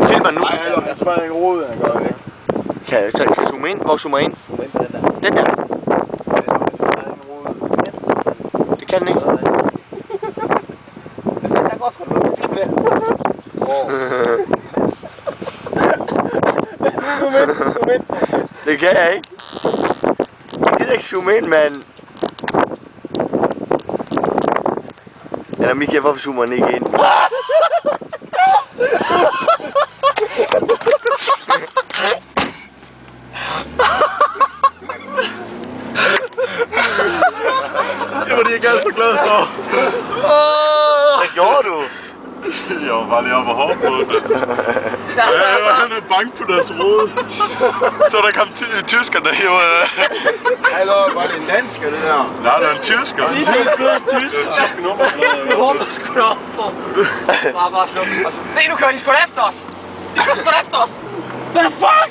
Filmer nu. Nej, jeg tror ikke rodet, han gør det. Kan jeg zoome ind? Hvor zoomer ind? Zoom ind på den der. Den der? Det kan den ikke. Der går sgu noget. Zoom ind. Det kan jeg ikke. Jeg gider ikke zoome ind, mand. Eller Michael, hvorfor zoomer den ikke ind? Det var det, jeg alt for glad for. Hvad gjorde du? Jeg var bare lige oppe og hårde på det. Jeg var henne bange på deres rode. Så der kom tyskerne her. Hallo, var det en dansker, det der? Nej, det var en tysker. En tysker nummerplade. Vi håber sgu da op på. Bare slå. Se, nu kører de sgu da efter os. De kører sgu da efter os. Hvad fuck?